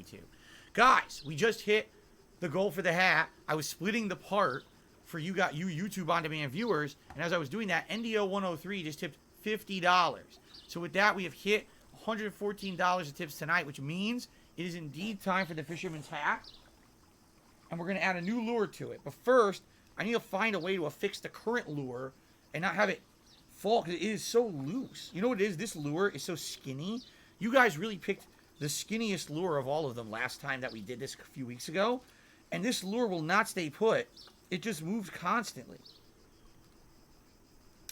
YouTube. Guys, we just hit the goal for the hat. I was splitting the part for you YouTube on-demand viewers, and as I was doing that, NDO103 just tipped $50. So with that, we have hit $114 of tips tonight, which means it is indeed time for the fisherman's hat. And we're going to add a new lure to it. But first, I need to find a way to affix the current lure and not have it fall, because it is so loose. You know what it is? This lure is so skinny. You guys really picked the skinniest lure of all of them last time that we did this a few weeks ago. And this lure will not stay put. It just moves constantly.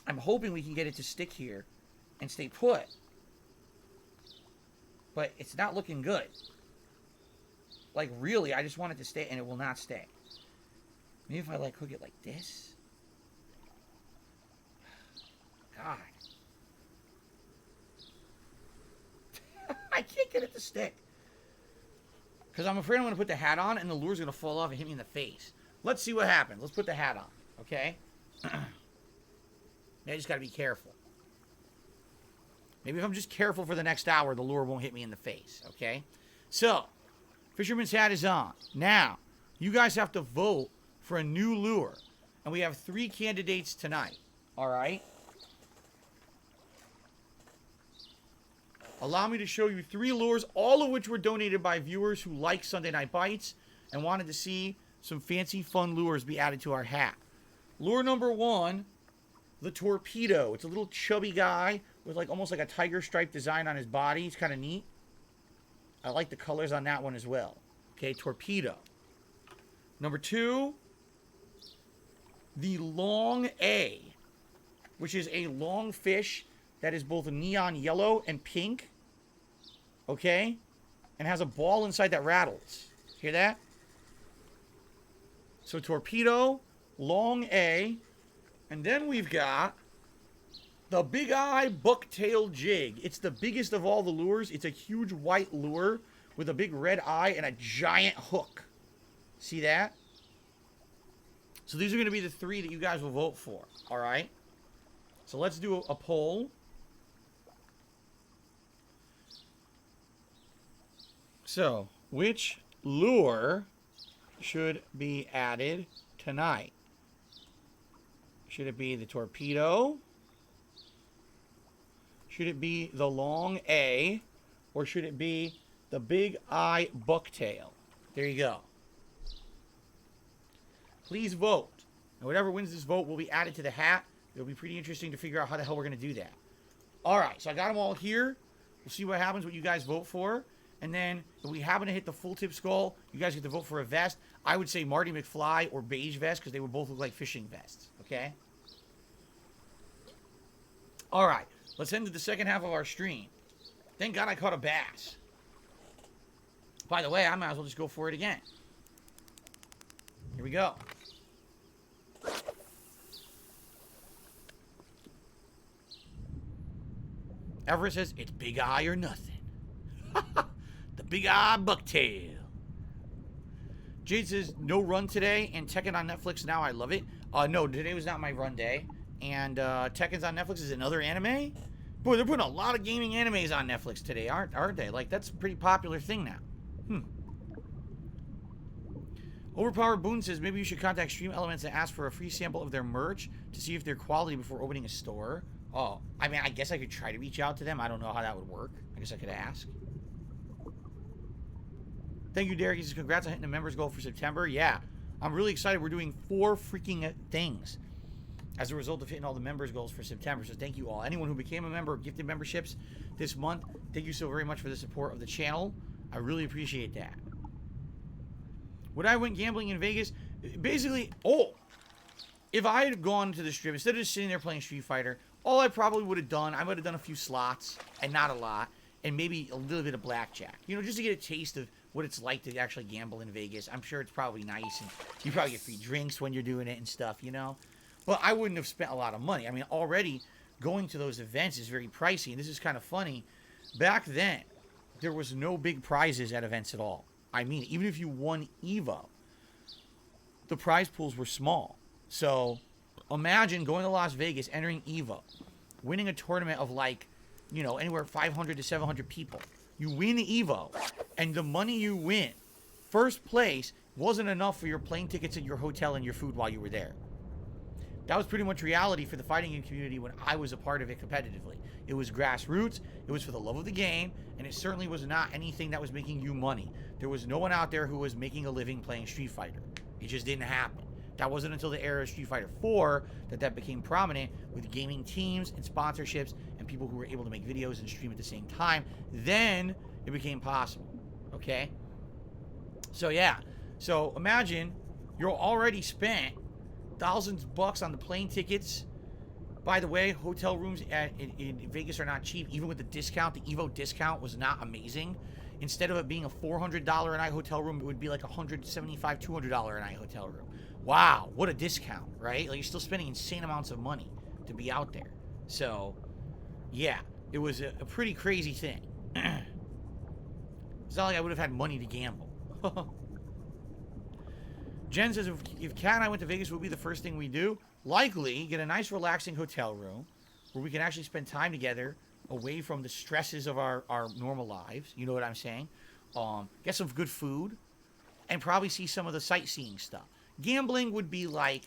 I'm hoping we can get it to stick here and stay put. But it's not looking good. Like, really, I just want it to stay, and it will not stay. Maybe if I, like, hook it like this. God. I can't get it to stick. Because I'm afraid I'm going to put the hat on, and the lure's going to fall off and hit me in the face. Let's see what happens. Let's put the hat on, okay? I just got to be careful. Maybe if I'm just careful for the next hour, the lure won't hit me in the face, okay? So, fisherman's hat is on. Now, you guys have to vote for a new lure. And we have 3 candidates tonight, all right? Allow me to show you 3 lures, all of which were donated by viewers who like Sunday Night Bites and wanted to see some fancy, fun lures be added to our hat. Lure number 1, the Torpedo. It's a little chubby guy with like almost like a tiger stripe design on his body. It's kind of neat. I like the colors on that one as well. Okay, Torpedo. Number 2, the Long A, which is a long fish that is both neon yellow and pink. Okay? And has a ball inside that rattles. Hear that? So Torpedo, Long A, and then we've got the Big Eye Bucktail Jig. It's the biggest of all the lures. It's a huge white lure with a big red eye and a giant hook. See that? So these are going to be the 3 that you guys will vote for. All right? So let's do a poll. So, which lure should be added tonight? Should it be the Torpedo? Should it be the Long A? Or should it be the Big Eye Bucktail? There you go. Please vote. And whatever wins this vote will be added to the hat. It'll be pretty interesting to figure out how the hell we're going to do that. Alright, so I got them all here. We'll see what happens, what you guys vote for. And then, if we happen to hit the full tip skull, you guys get to vote for a vest. I would say Marty McFly or beige vest, because they would both look like fishing vests. Okay? Alright, let's end to the second half of our stream. Thank God I caught a bass. By the way, I might as well just go for it again. Here we go. Everett says, it's Big Eye or nothing. The Big Eye Bucktail. Jade says, no run today, and Tekken on Netflix now. I love it. No, today was not my run day. And Tekken's on Netflix is another anime. Boy, they're putting a lot of gaming animes on Netflix today, aren't they? Like, that's a pretty popular thing now. Overpowered Boone says, maybe you should contact Stream Elements and ask for a free sample of their merch to see if they're quality before opening a store. Oh, I mean, I guess I could try to reach out to them. I don't know how that would work. I guess I could ask. Thank you, Derek. He says, congrats on hitting the members goal for September. Yeah, I'm really excited. We're doing 4 freaking things as a result of hitting all the members goals for September. So thank you all. Anyone who became a member or gifted memberships this month, thank you so very much for the support of the channel. I really appreciate that. Would I went gambling in Vegas? Basically, if I had gone to the strip, instead of just sitting there playing Street Fighter, all I probably would have done, I would have done a few slots, and not a lot, and maybe a little bit of blackjack. You know, just to get a taste of what it's like to actually gamble in Vegas. I'm sure it's probably nice, and you probably get free drinks when you're doing it and stuff, you know? But I wouldn't have spent a lot of money. I mean, already going to those events is very pricey, and this is kind of funny. Back then, there was no big prizes at events at all. I mean, even if you won EVO, the prize pools were small. So, imagine going to Las Vegas, entering EVO, winning a tournament of like, you know, anywhere 500 to 700 people. You win EVO, And the money you win, first place, wasn't enough for your plane tickets and your hotel and your food while you were there. That was pretty much reality for the fighting game community when I was a part of it competitively. It was grassroots, it was for the love of the game, and it certainly was not anything that was making you money. There was no one out there who was making a living playing Street Fighter. It just didn't happen. That wasn't until the era of Street Fighter 4 that became prominent with gaming teams and sponsorships and people who were able to make videos and stream at the same time. Then it became possible. Okay? So yeah. So imagine you're already spent thousands of bucks on the plane tickets. By the way, hotel rooms in Vegas are not cheap. Even with the discount, the Evo discount was not amazing. Instead of it being a $400 a night hotel room, it would be like a $175, $200 a night hotel room. Wow, what a discount, right? Like, you're still spending insane amounts of money to be out there. So, yeah, it was a pretty crazy thing. It's not like I would have had money to gamble. Jen says, if Kat and I went to Vegas, what would be the first thing we do? Likely get a nice, relaxing hotel room where we can actually spend time together away from the stresses of our normal lives. You know what I'm saying? Get some good food and probably see some of the sightseeing stuff. Gambling would be like,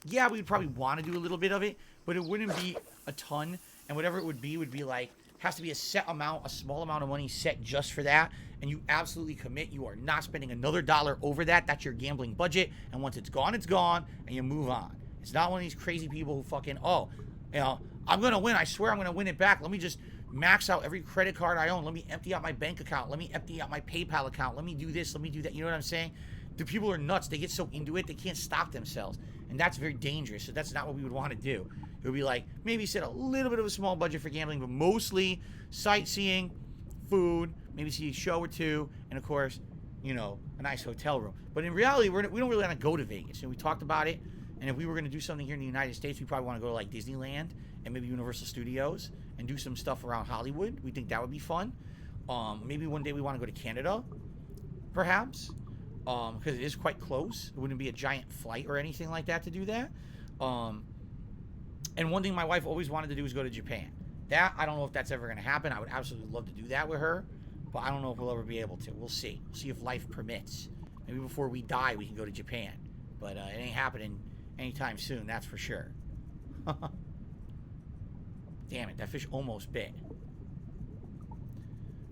yeah, we'd probably want to do a little bit of it, but it wouldn't be a ton. And whatever it would be like, has to be a set amount, a small amount of money set just for that. And you absolutely commit. You are not spending another dollar over that. That's your gambling budget. And once it's gone, and you move on. It's not one of these crazy people who fucking, I'm going to win. I swear I'm going to win it back. Let me just max out every credit card I own. Let me empty out my bank account. Let me empty out my PayPal account. Let me do this. Let me do that. You know what I'm saying? The people are nuts. They get so into it, they can't stop themselves. And that's very dangerous. So that's not what we would want to do. It would be like, maybe set a little bit of a small budget for gambling, but mostly sightseeing, food, maybe see a show or two, and of course, a nice hotel room. But in reality, we don't really want to go to Vegas. We talked about it, and if we were going to do something here in the United States, we probably want to go to like Disneyland and maybe Universal Studios and do some stuff around Hollywood. We think that would be fun. Maybe one day we want to go to Canada, perhaps, because it is quite close. It wouldn't be a giant flight or anything like that to do that. And one thing my wife always wanted to do is go to Japan. That, I don't know if that's ever going to happen. I would absolutely love to do that with her, but I don't know if we'll ever be able to. We'll see. We'll see if life permits. Maybe before we die, we can go to Japan. But it ain't happening anytime soon, that's for sure. Damn it, that fish almost bit.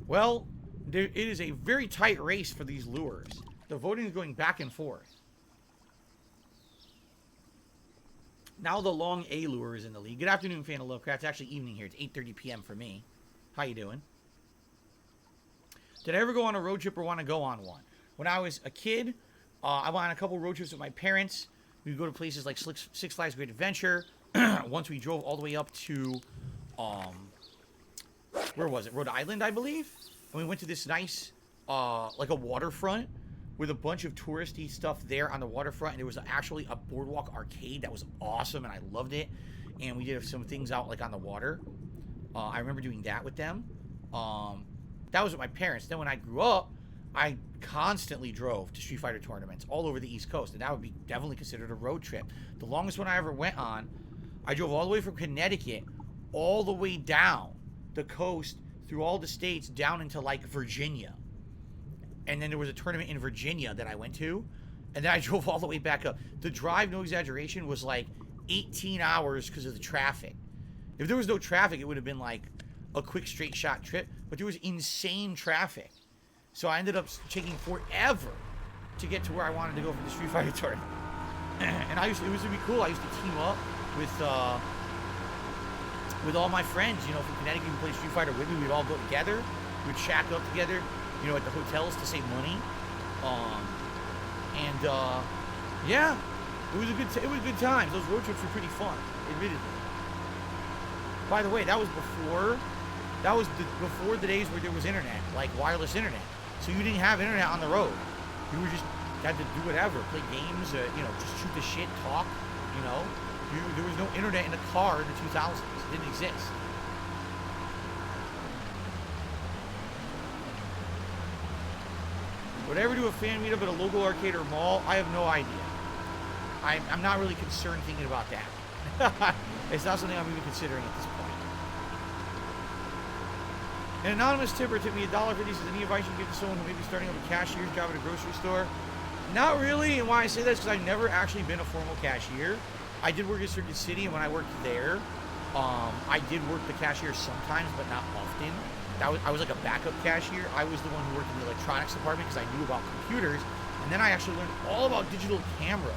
Well, it is a very tight race for these lures. The voting is going back and forth. Now the long A lure is in the lead. Good afternoon, fan of Lovecraft. It's actually evening here. It's 8:30 p.m. for me. How you doing? Did I ever go on a road trip or want to go on one? When I was a kid, I went on a couple road trips with my parents. We would go to places like Six Flags Great Adventure. Once we drove all the way up to, where was it? Rhode Island, I believe. And we went to this nice, like a waterfront with a bunch of touristy stuff there on the waterfront. And there was actually a boardwalk arcade that was awesome, and I loved it. And we did some things out like on the water. I remember doing that with them. That was with my parents. Then when I grew up, I constantly drove to Street Fighter tournaments all over the East Coast, and that would be definitely considered a road trip. The longest one I ever went on, I drove all the way from Connecticut all the way down the coast through all the states down into like Virginia. And then there was a tournament in Virginia that I went to, and then I drove all the way back up. The drive, no exaggeration, was like 18 hours because of the traffic. If there was no traffic, it would have been like a quick straight shot trip, but there was insane traffic. So I ended up taking forever to get to where I wanted to go for the Street Fighter tournament. And it used to be cool. I used to team up with all my friends, from Connecticut who played Street Fighter with me. We'd all go together. We'd shack up together, at the hotels to save money. Yeah, it was good times. Those road trips were pretty fun, admittedly. By the way, that was before the days where there was internet, like wireless internet. So you didn't have internet on the road. You were just had to do whatever, play games, just shoot the shit, talk. There was no internet in the car in the 2000s. It didn't exist. Would I ever do a fan meetup at a local arcade or mall? I have no idea. I'm not really concerned thinking about that. It's not something I'm even considering at this point. An anonymous tipper tipped me $1.50. Says any advice you give to someone who may be starting up a cashier's job at a grocery store? Not really, and why I say that is because I've never actually been a formal cashier. I did work at Circuit City, and when I worked there, I did work the cashier sometimes, but not often. I was like a backup cashier. I was the one who worked in the electronics department because I knew about computers, and then I actually learned all about digital cameras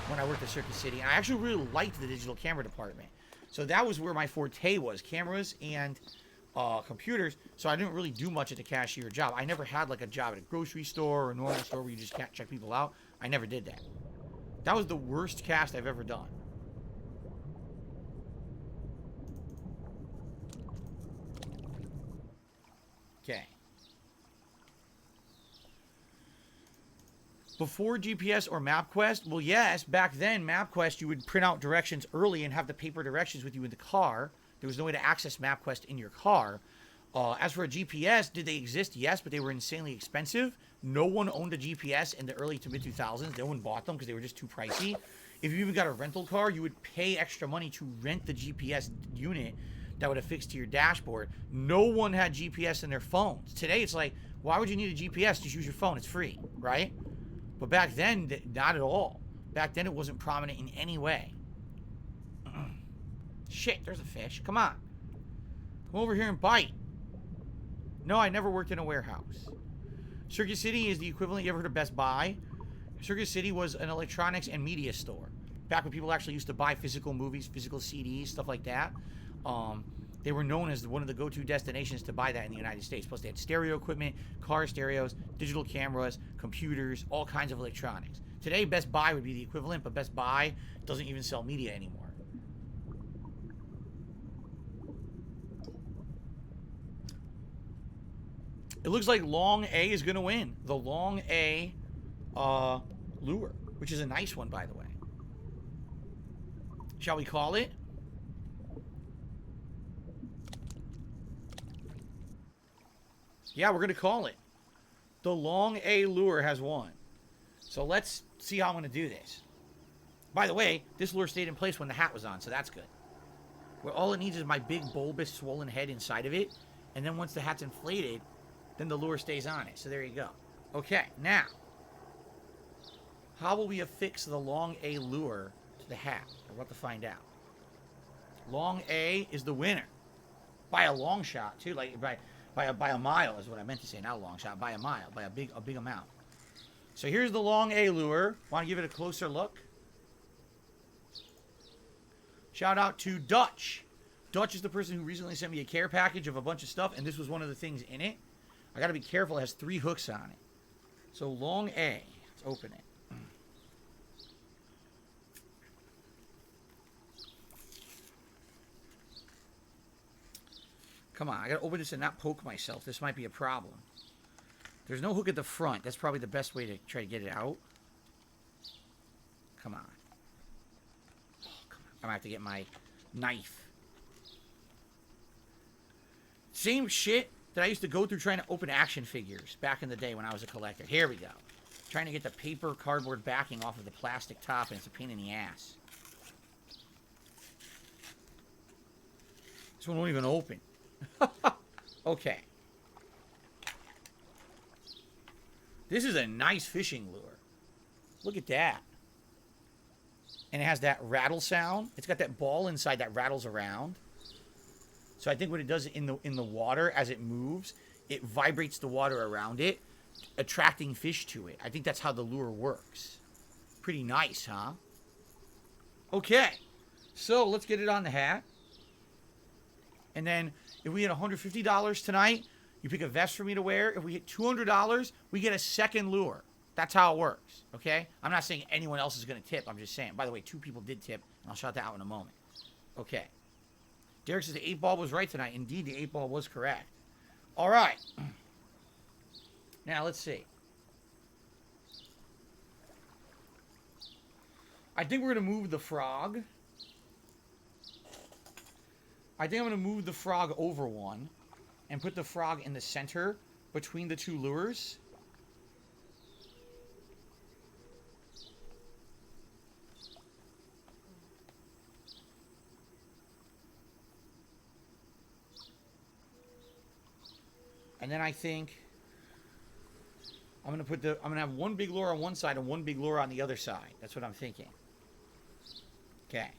when I worked at Circuit City, and I actually really liked the digital camera department. So that was where my forte was, cameras and computers. So I didn't really do much at the cashier job. I never had like a job at a grocery store or a normal store where you just can't check people out. I never did that. That was the worst cast I've ever done. Okay. Before GPS or MapQuest? Well, yes. Back then, MapQuest, you would print out directions early and have the paper directions with you in the car. There was no way to access MapQuest in your car. As for a GPS, did they exist? Yes, but they were insanely expensive. No one owned a GPS in the early to mid-2000s. No one bought them because they were just too pricey. If you even got a rental car, you would pay extra money to rent the GPS unit that would affix to your dashboard. No one had GPS in their phones. Today, it's like, why would you need a GPS? Just use your phone. It's free, right? But back then, not at all. Back then, it wasn't prominent in any way. Shit, there's a fish. Come on. Come over here and bite. No, I never worked in a warehouse. Circuit City is the equivalent. You ever heard of Best Buy? Circuit City was an electronics and media store. Back when people actually used to buy physical movies, physical CDs, stuff like that. They were known as one of the go-to destinations to buy that in the United States. Plus, they had stereo equipment, car stereos, digital cameras, computers, all kinds of electronics. Today, Best Buy would be the equivalent, but Best Buy doesn't even sell media anymore. It looks like Long A is going to win. The Long A lure, which is a nice one, by the way. Shall we call it? Yeah, we're going to call it. The Long A lure has won. So let's see how I'm going to do this. By the way, this lure stayed in place when the hat was on, so that's good. Where all it needs is my big bulbous swollen head inside of it. And then once the hat's inflated, then the lure stays on it. So there you go. Okay, now, how will we affix the Long A lure to the hat? We're about to find out. Long A is the winner. By a long shot, too. Like, by a mile is what I meant to say. Not a long shot. By a mile. By a big amount. So here's the Long A lure. Want to give it a closer look? Shout out to Dutch. Dutch is the person who recently sent me a care package of a bunch of stuff, and this was one of the things in it. I got to be careful. It has 3 hooks on it. So Long A. Let's open it. Come on. I got to open this and not poke myself. This might be a problem. There's no hook at the front. That's probably the best way to try to get it out. Come on. Oh, come on. I'm going to have to get my knife. Same shit that I used to go through trying to open action figures back in the day when I was a collector. Here we go. Trying to get the paper cardboard backing off of the plastic top, and it's a pain in the ass. This one won't even open. Okay. This is a nice fishing lure. Look at that. And it has that rattle sound. It's got that ball inside that rattles around. So I think what it does in the water as it moves, it vibrates the water around it, attracting fish to it. I think that's how the lure works. Pretty nice, huh? Okay. So let's get it on the hat. And then if we hit $150 tonight, you pick a vest for me to wear. If we hit $200, we get a second lure. That's how it works, okay? I'm not saying anyone else is going to tip. I'm just saying. By the way, 2 people did tip, and I'll shout that out in a moment. Okay. Derek says the 8 ball was right tonight. Indeed, the 8 ball was correct. All right. Now, let's see. I think we're going to move the frog. I think I'm going to move the frog over one and put the frog in the center between the 2 lures. And then I think I'm gonna have one big lure on one side and one big lure on the other side. That's what I'm thinking. Okay.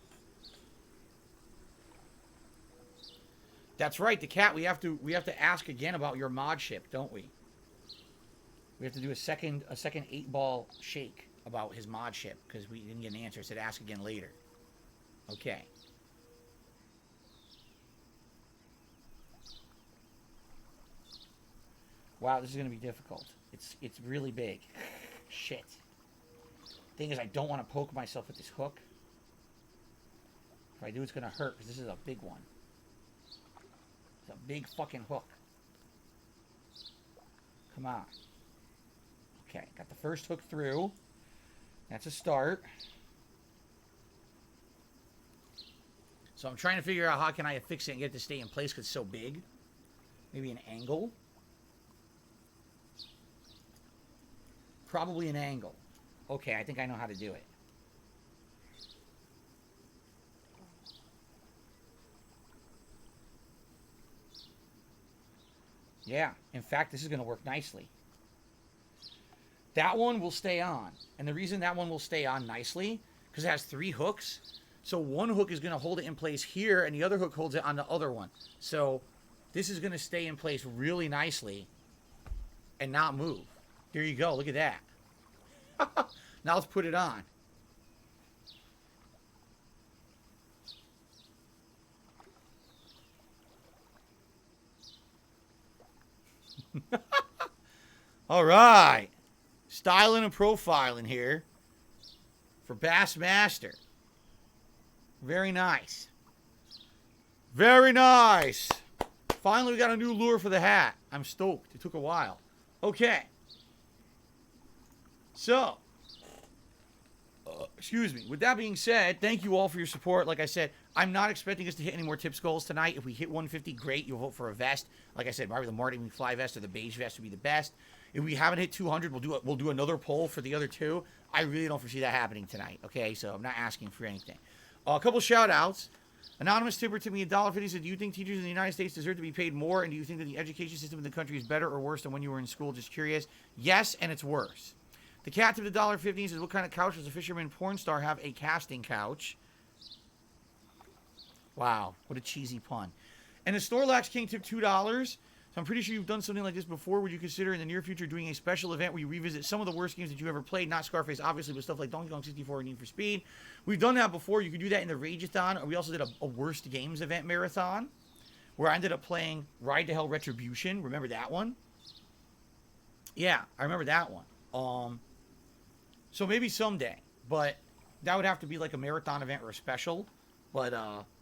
That's right, the cat. We have to ask again about your mod ship, don't we? We have to do a second 8-ball shake about his mod ship because we didn't get an answer. It said ask again later. Okay. Wow, this is gonna be difficult. It's really big. Shit. Thing is, I don't want to poke myself with this hook. If I do, it's gonna hurt because this is a big one. It's a big fucking hook. Come on. Okay, got the first hook through. That's a start. So I'm trying to figure out how can I affix it and get it to stay in place because it's so big. Maybe an angle. Probably an angle. Okay, I think I know how to do it. Yeah, in fact, this is going to work nicely. That one will stay on. And the reason that one will stay on nicely, because it has 3 hooks. So one hook is going to hold it in place here, and the other hook holds it on the other one. So this is going to stay in place really nicely and not move. There you go. Look at that. Now let's put it on. All right. Styling and profiling here for Bassmaster. Very nice. Very nice. Finally, we got a new lure for the hat. I'm stoked. It took a while. Okay. So, excuse me. With that being said, thank you all for your support. Like I said, I'm not expecting us to hit any more tips goals tonight. If we hit 150, great. You'll vote for a vest. Like I said, probably the Martin McFly vest or the beige vest would be the best. If we haven't hit 200, we'll do another poll for the other 2. I really don't foresee that happening tonight. Okay, so I'm not asking for anything. A couple shout outs. Anonymous tipper tipped me $1.50. Said, do you think teachers in the United States deserve to be paid more? And do you think that the education system in the country is better or worse than when you were in school? Just curious. Yes, and it's worse. The cat tipped $1.50. Says, what kind of couch does a fisherman porn star have? A casting couch. Wow, what a cheesy pun. And the Snorlax King tipped $2. So I'm pretty sure you've done something like this before. Would you consider in the near future doing a special event where you revisit some of the worst games that you ever played? Not Scarface, obviously, but stuff like Donkey Kong 64 and Need for Speed. We've done that before. You could do that in the Rageathon. We also did a worst games event marathon where I ended up playing Ride to Hell Retribution. Remember that one? Yeah, I remember that one. So maybe someday, but that would have to be like a marathon event or a special. But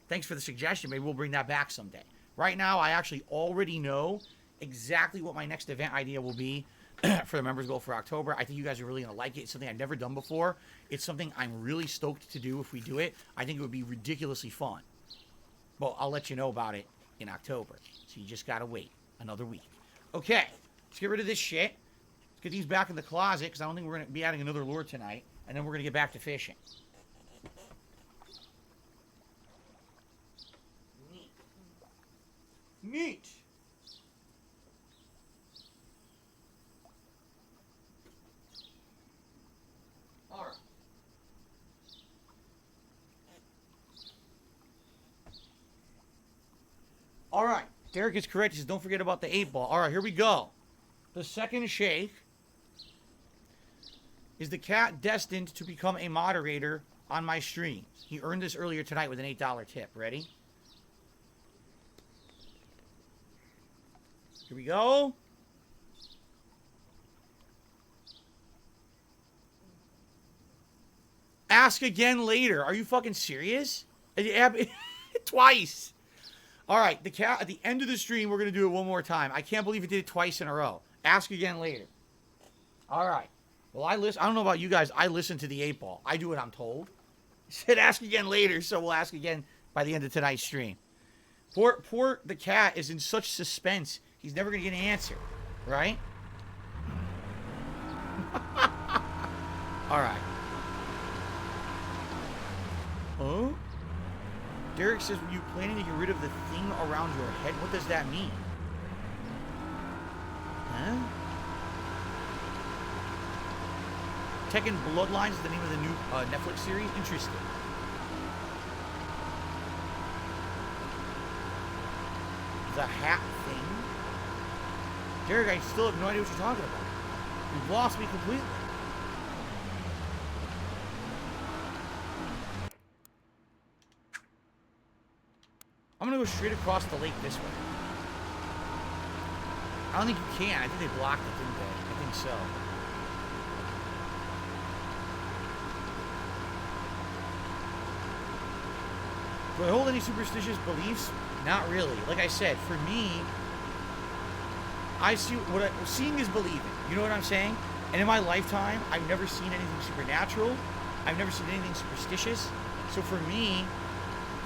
thanks for the suggestion. Maybe we'll bring that back someday. Right now, I actually already know exactly what my next event idea will be for the members goal for October. I think you guys are really going to like it. It's something I've never done before. It's something I'm really stoked to do if we do it. I think it would be ridiculously fun. Well, I'll let you know about it in October. So you just got to wait another week. Okay, let's get rid of this shit. Let's get these back in the closet because I don't think we're going to be adding another lure tonight. And then we're going to get back to fishing. Neat. All right. All right. Derek is correct. He says, don't forget about the 8-ball. All right, here we go. The second shake. Is the cat destined to become a moderator on my streams? He earned this earlier tonight with an $8 tip. Ready? Here we go. Ask again later. Are you fucking serious? Twice. All right, the cat at the end of the stream, we're going to do it one more time. I can't believe it did it twice in a row. Ask again later. All right. Well, I don't know about you guys. I listen to the 8-ball. I do what I'm told. He said ask again later, so we'll ask again by the end of tonight's stream. Poor the cat is in such suspense. He's never going to get an answer, right? All right. Oh? Derek says, were you planning to get rid of the thing around your head? What does that mean? Tekken Bloodlines is the name of the new Netflix series. Interesting. The hat thing. Derek, I still have no idea what you're talking about. You've lost me completely. I'm gonna go straight across the lake this way. I don't think you can. I think they blocked it, didn't they? I think so. Do I hold any superstitious beliefs? Not really. Like I said, for me, I see seeing is believing. You know what I'm saying? And in my lifetime, I've never seen anything supernatural. I've never seen anything superstitious. So for me,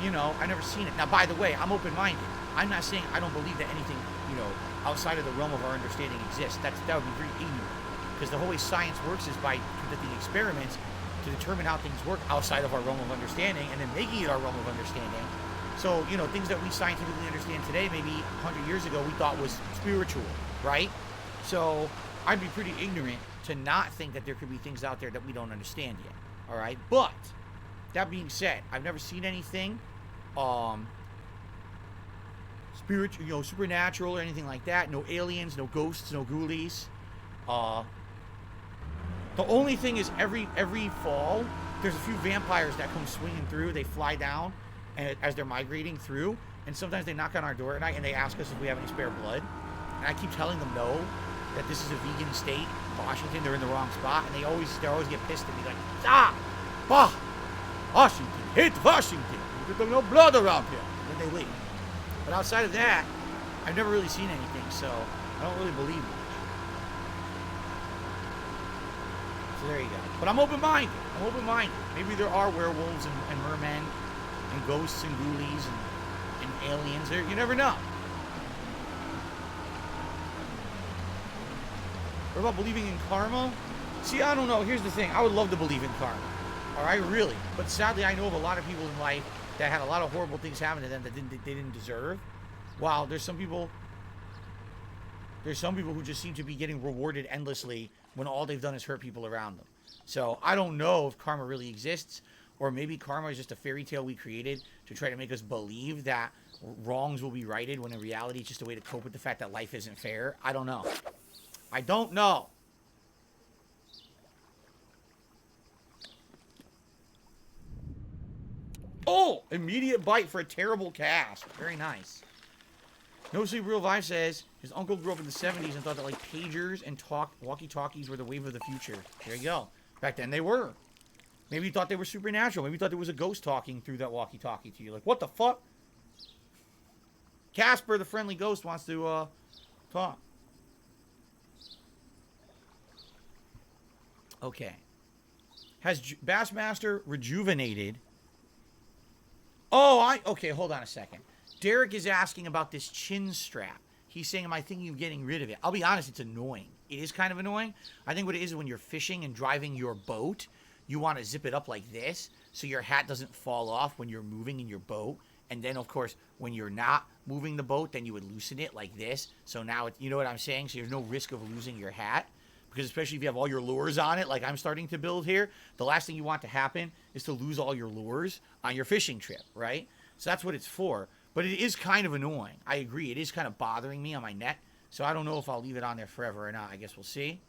you know, I've never seen it. Now, by the way, I'm open-minded. I'm not saying I don't believe that anything, you know, outside of the realm of our understanding exists. That would be very ignorant. Because the whole way science works is by conducting experiments to determine how things work outside of our realm of understanding and then making it our realm of understanding. So, you know, things that we scientifically understand today, maybe 100 years ago, we thought was spiritual, right? So, I'd be pretty ignorant to not think that there could be things out there that we don't understand yet, all right? But, that being said, I've never seen anything spiritual, you know, supernatural or anything like that. No aliens, no ghosts, no ghoulies. The only thing is every fall, there's a few vampires that come swinging through. They fly down as they're migrating through, and sometimes they knock on our door at night and they ask us if we have any spare blood. And I keep telling them no, that this is a vegan state, Washington. They're in the wrong spot, and they always get pissed at me like, bah, Washington, hate Washington. There's no blood around here. And then they leave. But outside of that, I've never really seen anything, so I don't really believe much. So there you go. But I'm open-minded. Maybe there are werewolves and mermen and ghosts and ghoulies and aliens. You never know. What about believing in karma? See, I don't know. Here's the thing. I would love to believe in karma. All right, really. But sadly, I know of a lot of people in life that had a lot of horrible things happen to them that they didn't deserve. While there's some people who just seem to be getting rewarded endlessly when all they've done is hurt people around them. So I don't know if karma really exists, or maybe karma is just a fairy tale we created to try to make us believe that wrongs will be righted, when in reality it's just a way to cope with the fact that life isn't fair. I don't know. I don't know. Oh, immediate bite for a terrible cast. Very nice. No Sleep Real Vibe says his uncle grew up in the 70s and thought that like pagers and walkie-talkies were the wave of the future. There you go. Back then they were. Maybe you thought they were supernatural. Maybe you thought there was a ghost talking through that walkie-talkie to you. Like, what the fuck? Casper, the friendly ghost, wants to talk. Okay. Has Bassmaster rejuvenated? Oh, okay, hold on a second. Derek is asking about this chin strap. He's saying, am I thinking of getting rid of it? I'll be honest, it's annoying. It is kind of annoying. I think what it is when you're fishing and driving your boat, you want to zip it up like this so your hat doesn't fall off when you're moving in your boat. And then, of course, when you're not moving the boat, then you would loosen it like this. So now, you know what I'm saying? So there's no risk of losing your hat. Because especially if you have all your lures on it, like I'm starting to build here, the last thing you want to happen is to lose all your lures on your fishing trip, right? So that's what it's for. But it is kind of annoying. I agree. It is kind of bothering me on my net. So I don't know if I'll leave it on there forever or not. I guess we'll see.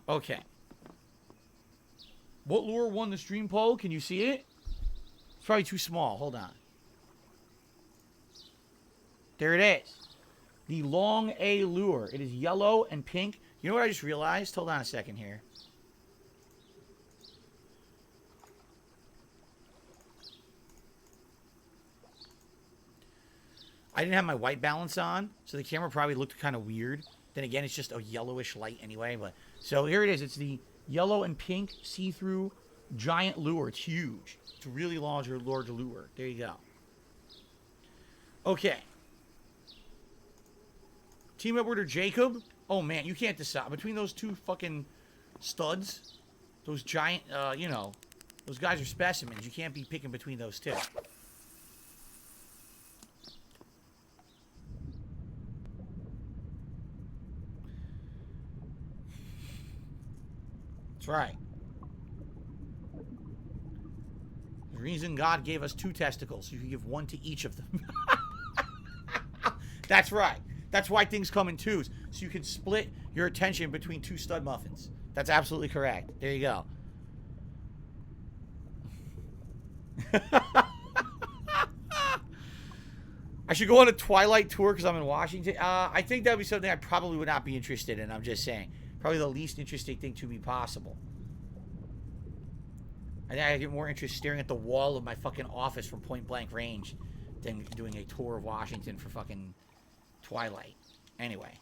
Okay. What lure won the stream poll? Can you see it? It's probably too small. Hold on. There it is. The Long A lure. It is yellow and pink. You know what I just realized? Hold on a second here. I didn't have my white balance on, so the camera probably looked kind of weird. Then again, it's just a yellowish light anyway. But so here it is. It's the yellow and pink see-through giant lure. It's huge. It's a really large lure. There you go. Okay. Team Edward or Jacob? Oh, man, you can't decide. Between those two fucking studs, those giant, you know, those guys are specimens. You can't be picking between those two. That's right. The reason God gave us 2 testicles, so you can give 1 to each of them. That's right. That's why things come in 2s, so you can split your attention between 2 stud muffins. That's absolutely correct. There you go. I should go on a Twilight tour because I'm in Washington. I think that would be something I probably would not be interested in. I'm just saying. Probably the least interesting thing to be possible. I think I get more interest staring at the wall of my fucking office from point blank range than doing a tour of Washington for fucking Twilight. Anyway.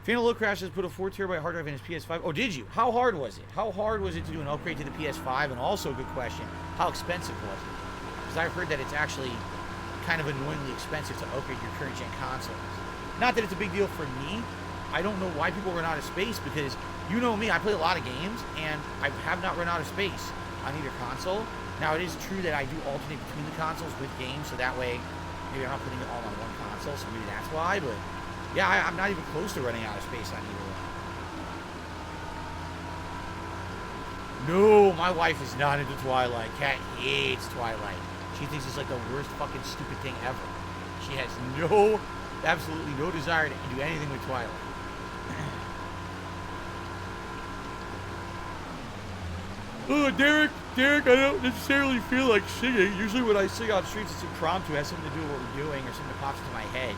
Final Low Crash has put a 4 TB hard drive in his PS5. Oh, did you? How hard was it? How hard was it to do an upgrade to the PS5? And also, good question, how expensive was it? Because I've heard that it's actually kind of annoyingly expensive to upgrade your current gen consoles. Not that it's a big deal for me. I don't know why people run out of space, because you know me, I play a lot of games, and I have not run out of space on either console. Now, it is true that I do alternate between the consoles with games, so that way maybe I'm not putting it all on one console, so maybe that's why, but yeah, I'm not even close to running out of space on either one. No, my wife is not into Twilight. Kat hates Twilight. She thinks it's like the worst fucking stupid thing ever. She has absolutely no desire to do anything with Twilight. Oh, Derek, I don't necessarily feel like singing. Usually when I sing on streams, it's impromptu. It has something to do with what we're doing or something that pops into my head.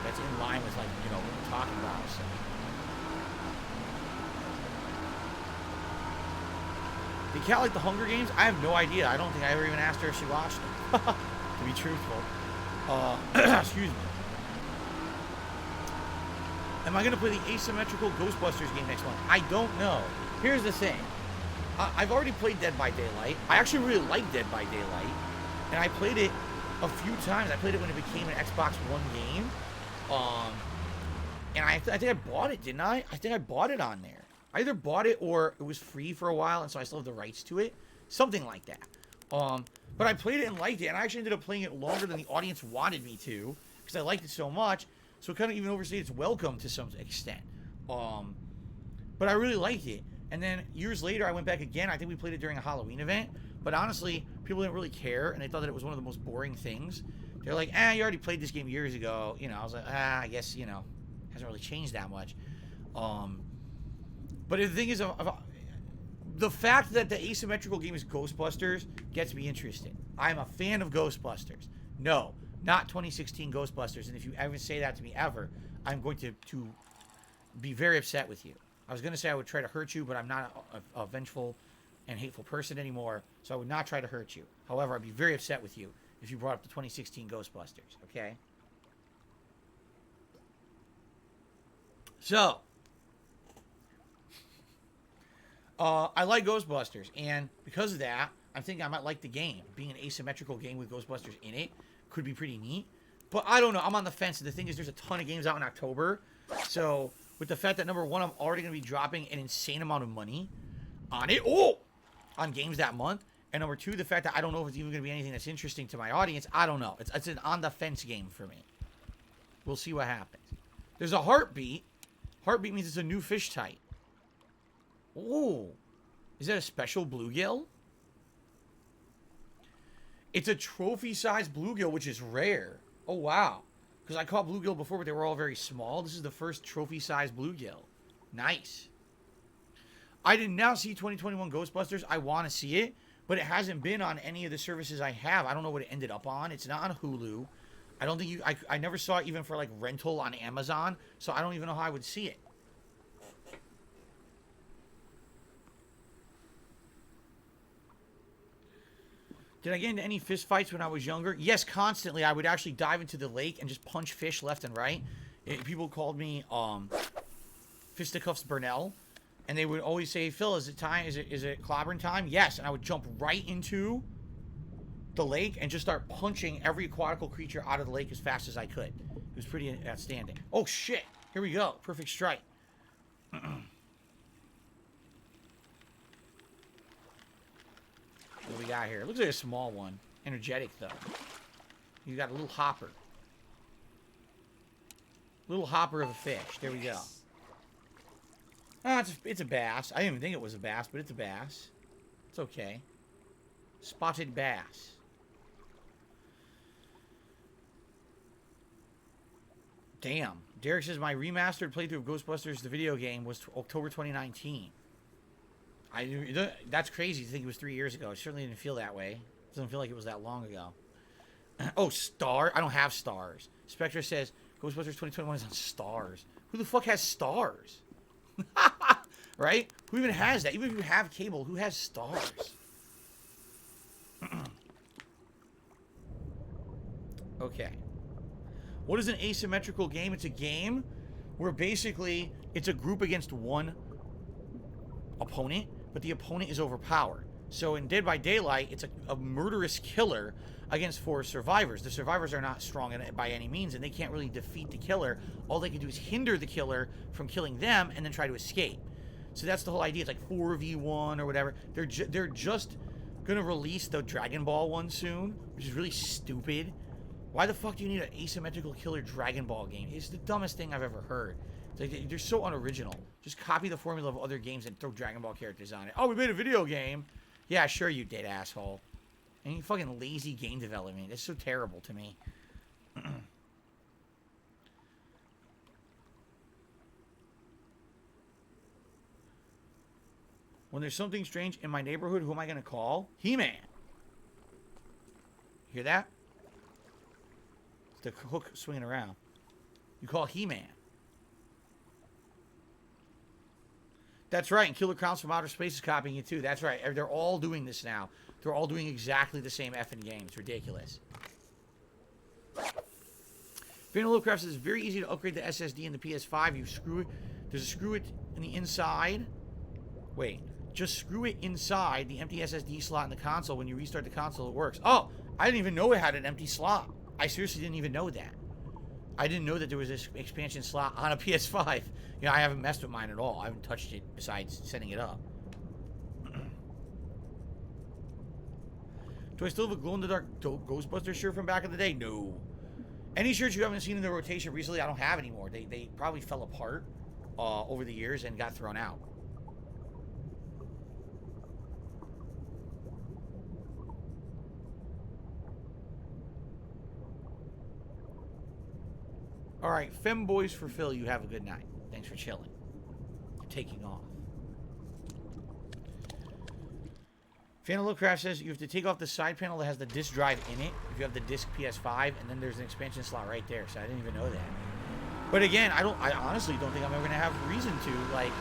That's in line with, like, you know, what we're talking about. So. Did Kat like the Hunger Games? I have no idea. I don't think I ever even asked her if she watched them. To be truthful. Excuse me. Am I going to play the asymmetrical Ghostbusters game next month? I don't know. Here's the thing. I've already played Dead by Daylight. I actually really like Dead by Daylight. And I played it a few times. I played it when it became an Xbox One game. And I think I bought it, didn't I? I think I bought it on there. I either bought it or it was free for a while, and so I still have the rights to it. Something like that. But I played it and liked it, and I actually ended up playing it longer than the audience wanted me to, because I liked it so much, so it kind of even overstayed its welcome to some extent. But I really liked it. And then years later, I went back again. I think we played it during a Halloween event. But honestly, people didn't really care, and they thought that it was one of the most boring things. They're like, you already played this game years ago. You know, I was like, I guess, you know, hasn't really changed that much. But the thing is, the fact that the asymmetrical game is Ghostbusters gets me interested. I'm a fan of Ghostbusters. No, not 2016 Ghostbusters. And if you ever say that to me ever, I'm going to be very upset with you. I was going to say I would try to hurt you, but I'm not a vengeful and hateful person anymore, so I would not try to hurt you. However, I'd be very upset with you if you brought up the 2016 Ghostbusters, okay? So, I like Ghostbusters, and because of that, I'm thinking I might like the game. Being an asymmetrical game with Ghostbusters in it could be pretty neat. But I don't know. I'm on the fence. The thing is, there's a ton of games out in October, so with the fact that, number one, I'm already going to be dropping an insane amount of money on it, on games that month, and number two, the fact that I don't know if it's even going to be anything that's interesting to my audience. I don't know. It's an on-the-fence game for me. We'll see what happens. There's a Heartbeat. Heartbeat means it's a new fish type. Oh, is that a special bluegill? It's a trophy-sized bluegill, which is rare. Oh, wow. Because I caught bluegill before, but they were all very small. This is the first trophy-sized bluegill. Nice. I did not see 2021 Ghostbusters. I want to see it, but it hasn't been on any of the services I have. I don't know what it ended up on. It's not on Hulu. I don't think I never saw it even for, like, rental on Amazon, so I don't even know how I would see it. Did I get into any fist fights when I was younger? Yes, constantly. I would actually dive into the lake and just punch fish left and right. People called me Fisticuffs Burnell, and they would always say, "Phil, is it time? Is it clobbering time?" Yes, and I would jump right into the lake and just start punching every aquatical creature out of the lake as fast as I could. It was pretty outstanding. Oh shit! Here we go. Perfect strike. What do we got here? It looks like a small one. Energetic, though. You got a little hopper. Little hopper of a fish. There we go. It's a bass. I didn't even think it was a bass, but it's a bass. It's okay. Spotted bass. Damn. Derek says my remastered playthrough of Ghostbusters, the video game, was October 2019. That's crazy to think it was 3 years ago. It certainly didn't feel that way. It doesn't feel like it was that long ago. Oh, Star? I don't have Stars. Spectre says Ghostbusters 2021 is on Stars. Who the fuck has Stars? Right? Who even has that? Even if you have cable, who has Stars? Okay. What is an asymmetrical game? It's a game where basically it's a group against one opponent, but the opponent is overpowered. So in Dead by Daylight, it's a murderous killer against 4 survivors. The survivors are not strong by any means, and they can't really defeat the killer. All they can do is hinder the killer from killing them and then try to escape. So that's the whole idea. It's like 4v1 or whatever. They're just going to release the Dragon Ball one soon, which is really stupid. Why the fuck do you need an asymmetrical killer Dragon Ball game? It's the dumbest thing I've ever heard. It's like, they're so unoriginal. Just copy the formula of other games and throw Dragon Ball characters on it. Oh, we made a video game. Yeah, sure you did, asshole. And you fucking lazy game development. It's so terrible to me. When there's something strange in my neighborhood, who am I going to call? He-Man. Hear that? It's the hook swinging around. You call He-Man. That's right, and Killer Clowns from Outer Space is copying it too. That's right. They're all doing this now. They're all doing exactly the same effing game. It's ridiculous. Phantom Lovecraft says it's very easy to upgrade the SSD in the PS5. You screw it. There's a screw it in the inside. Wait. Just screw it inside the empty SSD slot in the console. When you restart the console, it works. Oh, I didn't even know it had an empty slot. I seriously didn't even know that. I didn't know that there was this expansion slot on a PS5. You know, I haven't messed with mine at all. I haven't touched it besides setting it up. Do I still have a glow-in-the-dark Ghostbusters shirt from back in the day? No. Any shirts you haven't seen in the rotation recently, I don't have anymore. They probably fell apart over the years and got thrown out. All right, Femboys for Phil, you have a good night. Thanks for chilling. You're taking off. Phantom Lovecraft says you have to take off the side panel that has the disc drive in it if you have the disc PS5, and then there's an expansion slot right there. So I didn't even know that. But again, I honestly don't think I'm ever gonna have reason to, like,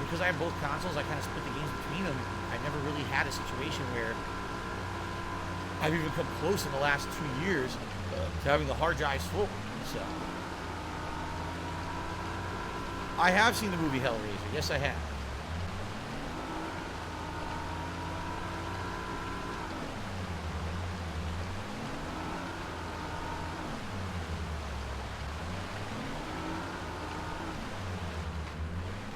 because I have both consoles. I kind of split the games between them. I never really had a situation where I've even come close in the last 2 years to having the hard drives full. So I have seen the movie Hellraiser. Yes, I have.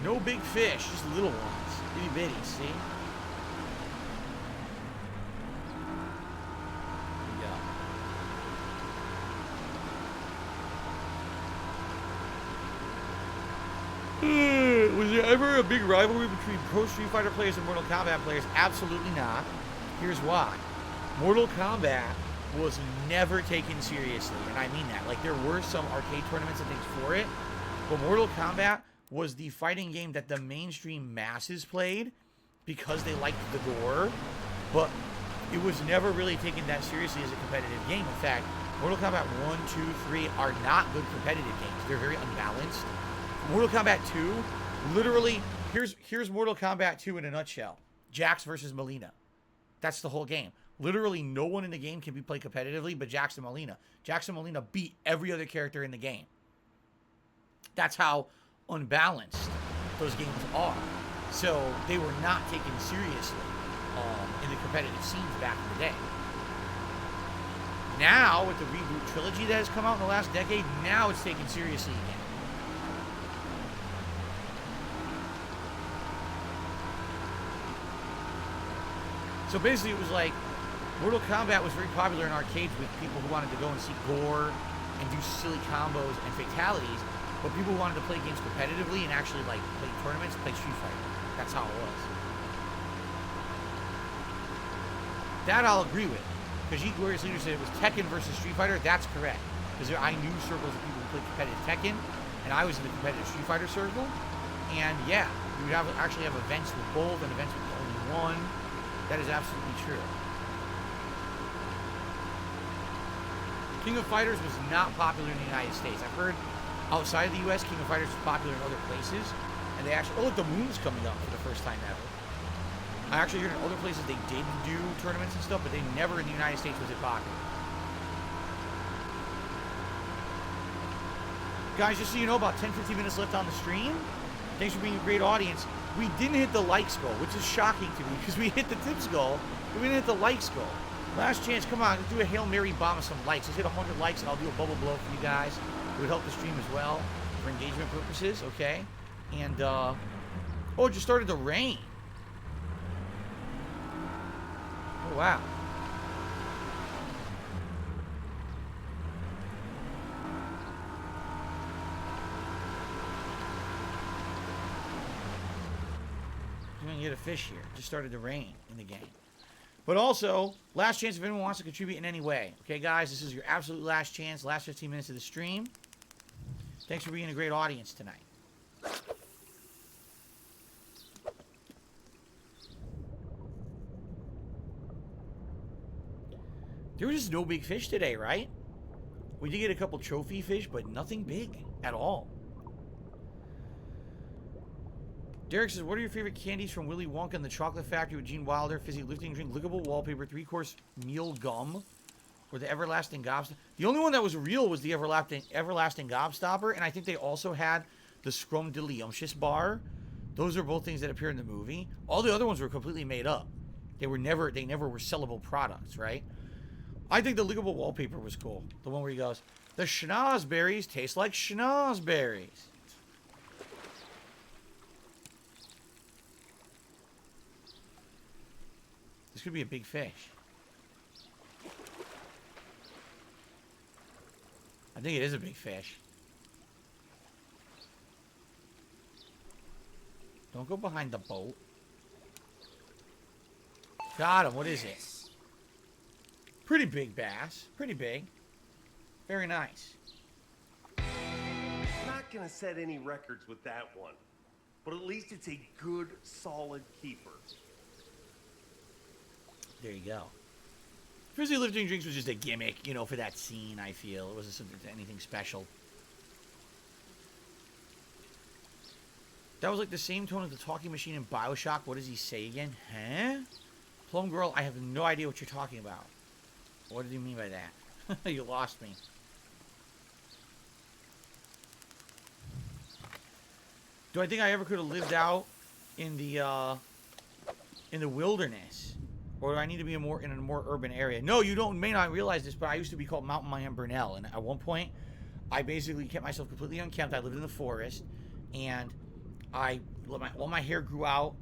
No big fish, just little ones. Itty bitty, see? Yeah. Was there ever a big rivalry between Pro Street Fighter players and Mortal Kombat players? Absolutely not. Here's why. Mortal Kombat was never taken seriously, and I mean that. Like, there were some arcade tournaments and things for it, but Mortal Kombat was the fighting game that the mainstream masses played because they liked the gore, but it was never really taken that seriously as a competitive game. In fact, Mortal Kombat 1, 2, 3 are not good competitive games. They're very unbalanced. Mortal Kombat 2, literally, here's Mortal Kombat 2 in a nutshell. Jax versus Melina. That's the whole game. Literally, no one in the game can be played competitively but Jax and Melina. Jax and Melina beat every other character in the game. That's how unbalanced those games are. So they were not taken seriously in the competitive scenes back in the day. Now, with the reboot trilogy that has come out in the last decade, now it's taken seriously again. So basically it was like, Mortal Kombat was very popular in arcades with people who wanted to go and see gore and do silly combos and fatalities. But people who wanted to play games competitively and actually like play tournaments, play Street Fighter. That's how it was. That I'll agree with. Because Yeet Glorious Leader said it was Tekken versus Street Fighter. That's correct. Because I knew circles of people who played competitive Tekken, and I was in the competitive Street Fighter circle. And yeah, we would actually have events with both and events with only one. That is absolutely true. King of Fighters was not popular in the United States. I've heard outside of the U.S., King of Fighters was popular in other places. And they actually, oh look, the moon's coming up for the first time ever. I actually heard in other places they did do tournaments and stuff, but they never in the United States was it popular. Guys, just so you know, about 10-15 minutes left on the stream. Thanks for being a great audience. We didn't hit the likes goal, which is shocking to me because we hit the tips goal, but we didn't hit the likes goal. Last chance, come on, let's do a Hail Mary bomb of some likes. Let's hit 100 likes and I'll do a bubble blow for you guys. It would help the stream as well for engagement purposes, okay? And, oh, it just started to rain. Oh, wow. You're going to get a fish here. It just started to rain in the game. But also, last chance if anyone wants to contribute in any way. Okay, guys, this is your absolute last chance, last 15 minutes of the stream. Thanks for being a great audience tonight. There was just no big fish today, right? We did get a couple trophy fish, but nothing big at all. Derek says, what are your favorite candies from Willy Wonka and the Chocolate Factory with Gene Wilder? Fizzy lifting drink, lickable wallpaper, 3-course meal gum, or the Everlasting Gobstopper. The only one that was real was the Everlasting Gobstopper, and I think they also had the Scrumdiddlyumptious bar. Those are both things that appear in the movie. All the other ones were completely made up. They never were sellable products, right? I think the lickable wallpaper was cool. The one where he goes, the schnozberries taste like schnozberries. This could be a big fish. I think it is a big fish. Don't go behind the boat. Got him. What is it? Pretty big bass. Pretty big. Very nice. Not gonna set any records with that one, but at least it's a good, solid keeper. There you go. Frizzy lifting drinks was just a gimmick, you know, for that scene, I feel. It wasn't anything special. That was like the same tone as the talking machine in BioShock. What does he say again? Huh? Plum Girl, I have no idea what you're talking about. What did you mean by that? You lost me. Do I think I ever could have lived out in the wilderness? Or do I need to be in a more urban area? No, you may not realize this, but I used to be called Mountain Mayhem Burnell. And at one point, I basically kept myself completely unkempt. I lived in the forest. And all my hair grew out.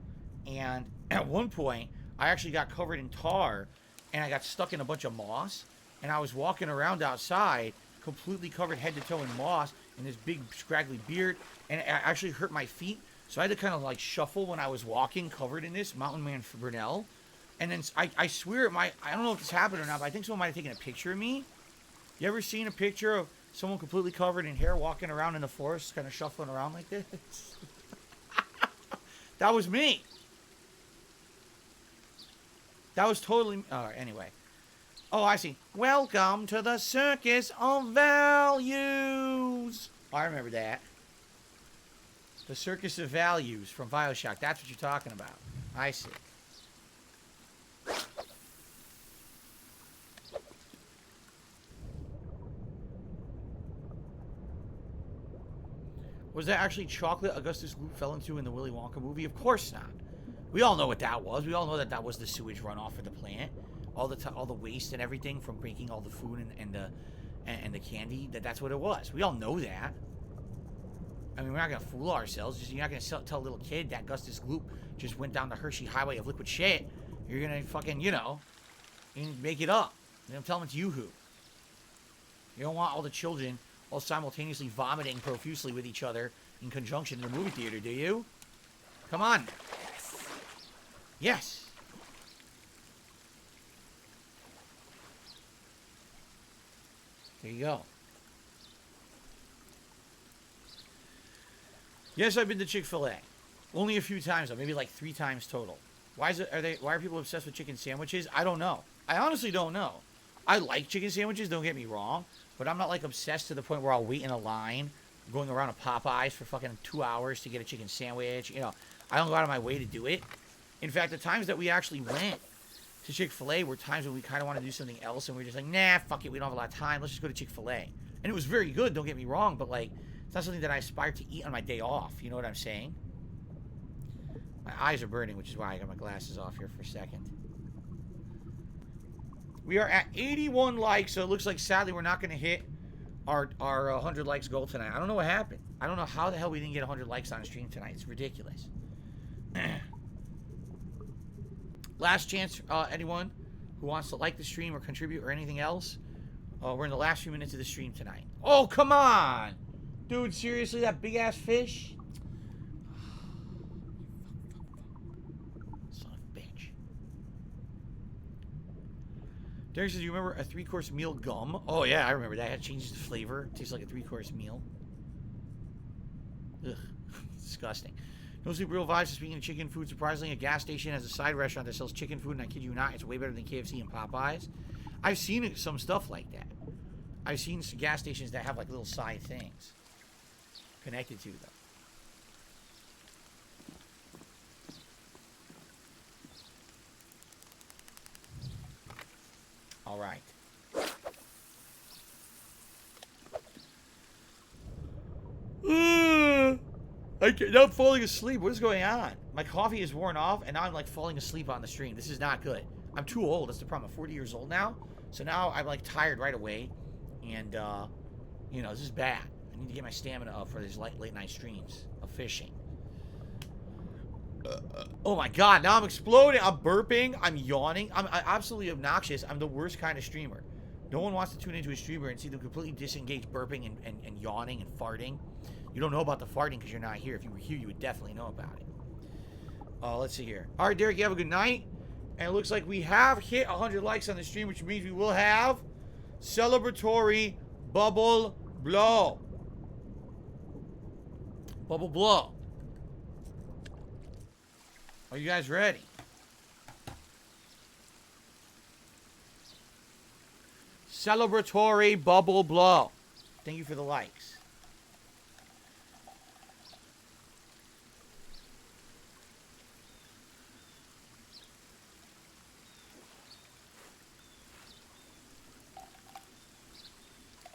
And at one point, I actually got covered in tar. And I got stuck in a bunch of moss. And I was walking around outside, completely covered head to toe in moss. And this big, scraggly beard. And it actually hurt my feet. So I had to kind of like shuffle when I was walking, covered in this. Mountain Man Burnell. And then I swear I don't know if this happened or not, but I think someone might have taken a picture of me. You ever seen a picture of someone completely covered in hair walking around in the forest, kind of shuffling around like this? That was me. That was totally... anyway. Oh, I see. Welcome to the Circus of Values. Oh, I remember that. The Circus of Values from BioShock. That's what you're talking about. I see. Was that actually chocolate Augustus Gloop fell into in the Willy Wonka movie? Of course not. We all know what that was. We all know that that was the sewage runoff for the plant. All the waste and everything from breaking all the food and the candy. That's what it was. We all know that. I mean, we're not going to fool ourselves. You're not going to tell a little kid that Augustus Gloop just went down the Hershey Highway of liquid shit. You're going to fucking, you make it up. You don't tell them it's Yoo-hoo. You don't want all the children all simultaneously vomiting profusely with each other in conjunction in the movie theater, do you? Come on. Yes. There you go. Yes, I've been to Chick-fil-A. Only a few times, though. Maybe like 3 times total. Why are people obsessed with chicken sandwiches? I don't know. I honestly don't know. I like chicken sandwiches, don't get me wrong. But I'm not like obsessed to the point where I'll wait in a line going around a Popeyes for fucking 2 hours to get a chicken sandwich. You know, I don't go out of my way to do it. In fact, the times that we actually went to Chick-fil-A were times when we kind of want to do something else. And we were just like, nah, fuck it. We don't have a lot of time. Let's just go to Chick-fil-A. And it was very good, don't get me wrong. But like, it's not something that I aspire to eat on my day off. You know what I'm saying? My eyes are burning, which is why I got my glasses off here for a second. We are at 81 likes, so it looks like, sadly, we're not going to hit our 100 likes goal tonight. I don't know what happened. I don't know how the hell we didn't get 100 likes on stream tonight. It's ridiculous. Last chance, anyone who wants to like the stream or contribute or anything else. We're in the last few minutes of the stream tonight. Oh, come on! Dude, seriously, that big-ass fish? Derek says, you remember a 3-course meal gum? Oh, yeah, I remember that. It changes the flavor. It tastes like a 3-course meal. Ugh. Disgusting. No Sleep Real Vibes. Speaking of chicken food, surprisingly, a gas station has a side restaurant that sells chicken food, and I kid you not, it's way better than KFC and Popeyes. I've seen some stuff like that. I've seen some gas stations that have, like, little side things connected to them. All right. Now I'm falling asleep. What is going on? My coffee is worn off, and now I'm like falling asleep on the stream. This is not good. I'm too old. That's the problem. I'm 40 years old now. So now I'm like tired right away. And, you know, this is bad. I need to get my stamina up for these late night streams of fishing. Oh my god, now I'm exploding. I'm burping. I'm yawning. I'm absolutely obnoxious. I'm the worst kind of streamer. No one wants to tune into a streamer and see them completely disengaged burping and yawning and farting. You don't know about the farting because you're not here. If you were here, you would definitely know about it. Let's see here. All right, Derek, you have a good night. And it looks like we have hit 100 likes on the stream, which means we will have celebratory bubble blow. Bubble blow. Are you guys ready? Celebratory bubble blow. Thank you for the likes.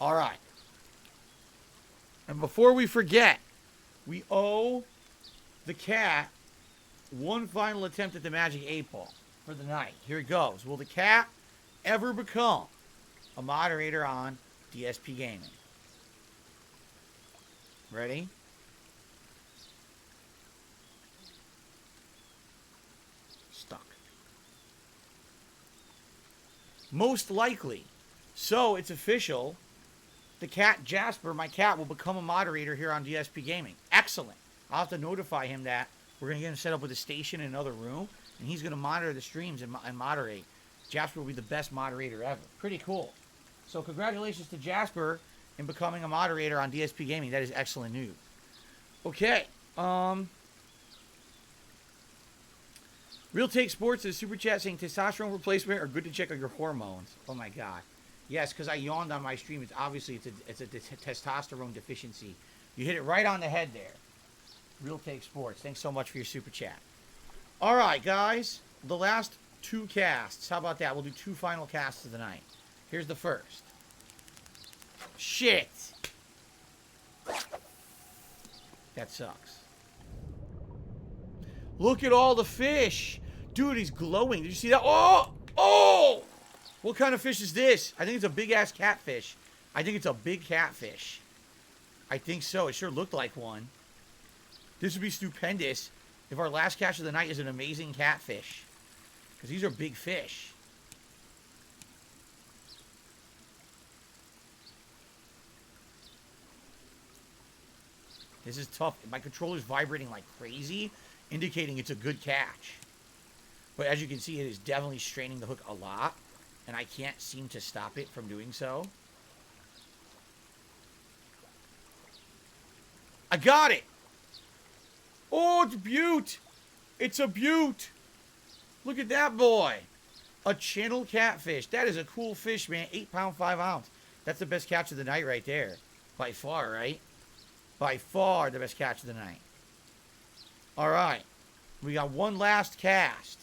All right. And before we forget, we owe the cat one final attempt at the magic 8-ball for the night. Here it goes. Will the cat ever become a moderator on DSPGaming? Ready? Stuck. Most likely. So it's official. The cat Jasper, my cat, will become a moderator here on DSPGaming. Excellent. I'll have to notify him that we're going to get him set up with a station in another room, and he's going to monitor the streams and moderate. Jasper will be the best moderator ever. Pretty cool. So congratulations to Jasper in becoming a moderator on DSPGaming. That is excellent news. Okay. Real Take Sports is super chat saying testosterone replacement are good to check on your hormones. Oh my god. Yes, because I yawned on my stream. It's obviously it's a testosterone deficiency. You hit it right on the head there. Real Take Sports. Thanks so much for your super chat. All right, guys. The last 2 casts. How about that? We'll do 2 final casts of the night. Here's the first. Shit. That sucks. Look at all the fish. Dude, he's glowing. Did you see that? Oh! Oh! What kind of fish is this? I think it's a big-ass catfish. I think it's a big catfish. I think so. It sure looked like one. This would be stupendous if our last catch of the night is an amazing catfish. Because these are big fish. This is tough. My controller's vibrating like crazy, indicating it's a good catch. But as you can see, it is definitely straining the hook a lot, and I can't seem to stop it from doing so. I got it! Oh, it's a beaut! It's a beaut! Look at that boy! A channel catfish. That is a cool fish, man. 8 pound, 5 ounce. That's the best catch of the night right there. By far, right? By far the best catch of the night. Alright. We got one last cast.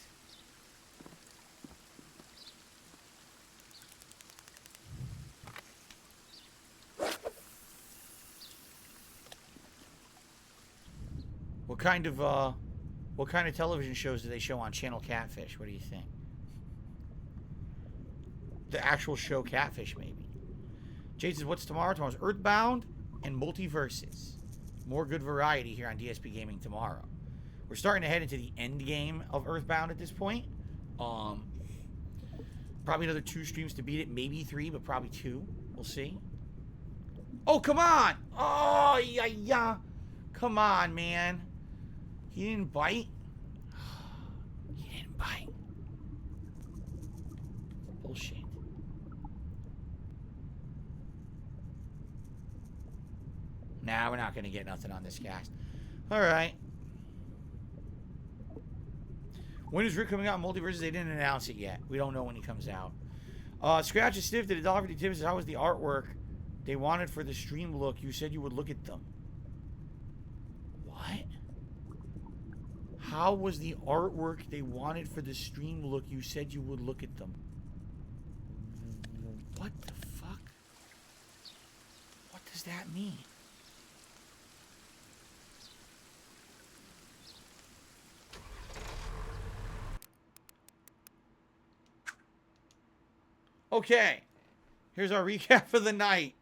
What kind of television shows do they show on Channel Catfish? What do you think? The actual show Catfish, maybe. Jade says, what's tomorrow? Tomorrow's Earthbound and Multiverses. More good variety here on DSPGaming tomorrow. We're starting to head into the end game of Earthbound at this point. Probably another 2 streams to beat it. Maybe 3, but probably 2. We'll see. Oh, come on! Oh, yeah. Come on, man. He didn't bite? He didn't bite. Bullshit. Nah, we're not going to get nothing on this cast. Alright. When is Rick coming out in Multiverses? They didn't announce it yet. We don't know when he comes out. Scratch is stiff. Did $1.50 tips? How was the artwork they wanted for the stream look? You said you would look at them. What? How was the artwork they wanted for the stream look? You said you would look at them. What the fuck? What does that mean? Okay. Here's our recap for the night.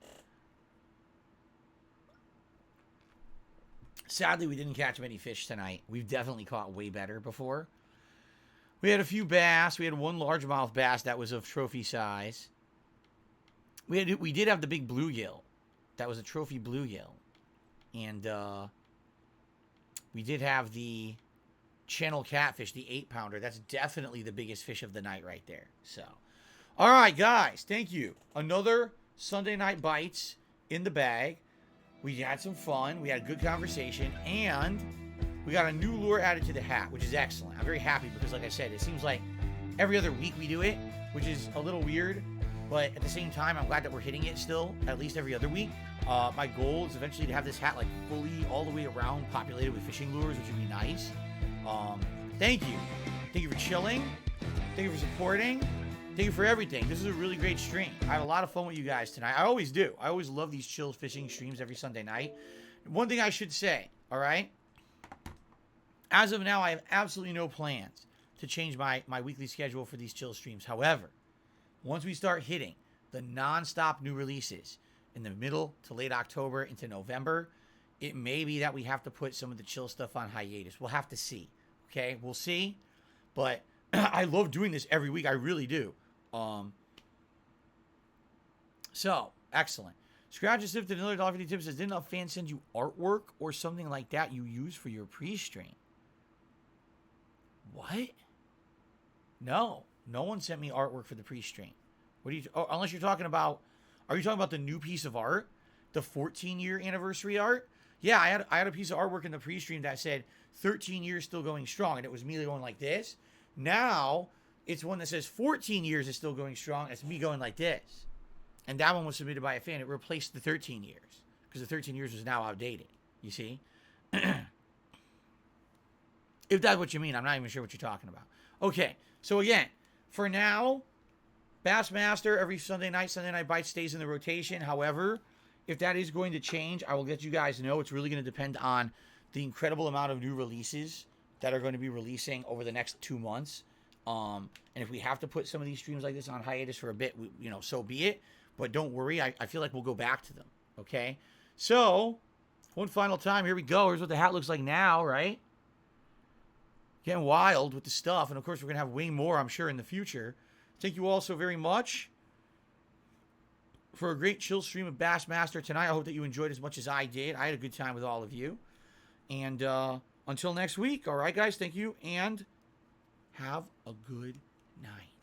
Sadly, we didn't catch many fish tonight. We've definitely caught way better before. We had a few bass. We had one largemouth bass that was of trophy size. We did have the big bluegill. That was a trophy bluegill. And we did have the channel catfish, the 8-pounder. That's definitely the biggest fish of the night right there. So, all right, guys. Thank you. Another Sunday night bites in the bag. We had some fun. We had a good conversation. And we got a new lure added to the hat, which is excellent. I'm very happy because, like I said, it seems like every other week we do it, which is a little weird. But at the same time, I'm glad that we're hitting it still, at least every other week. My goal is eventually to have this hat like fully all the way around populated with fishing lures, which would be nice. Thank you. Thank you for chilling. Thank you for supporting. Thank you for everything. This is a really great stream. I had a lot of fun with you guys tonight. I always do. I always love these chill fishing streams every Sunday night. One thing I should say, all right? As of now, I have absolutely no plans to change my weekly schedule for these chill streams. However, once we start hitting the non-stop new releases in the middle to late October into November, it may be that we have to put some of the chill stuff on hiatus. We'll have to see. Okay? We'll see. But I love doing this every week. I really do. So, excellent. Scratch and Sift another $1.50 tip says, didn't a fan send you artwork or something like that you use for your pre-stream? What? No. No one sent me artwork for the pre-stream. What do you... Oh, unless you're talking about... Are you talking about the new piece of art? The 14-year anniversary art? Yeah, I had a piece of artwork in the pre-stream that said 13 years still going strong. And it was me going like this. Now... It's one that says 14 years is still going strong. It's me going like this. And that one was submitted by a fan. It replaced the 13 years. Because the 13 years was now outdated. You see? If that's what you mean. I'm not even sure what you're talking about. Okay. So again, for now, Bassmaster every Sunday night bite stays in the rotation. However, if that is going to change, I will let you guys know. It's really going to depend on the incredible amount of new releases that are going to be releasing over the next 2 months. And if we have to put some of these streams like this on hiatus for a bit, so be it. But don't worry. I feel like we'll go back to them. Okay? So, one final time. Here we go. Here's what the hat looks like now, right? Getting wild with the stuff. And, of course, we're going to have way more, I'm sure, in the future. Thank you all so very much. for a great chill stream of Bassmaster tonight. I hope that you enjoyed as much as I did. I had a good time with all of you. And until next week, all right, guys, thank you, and have a good night.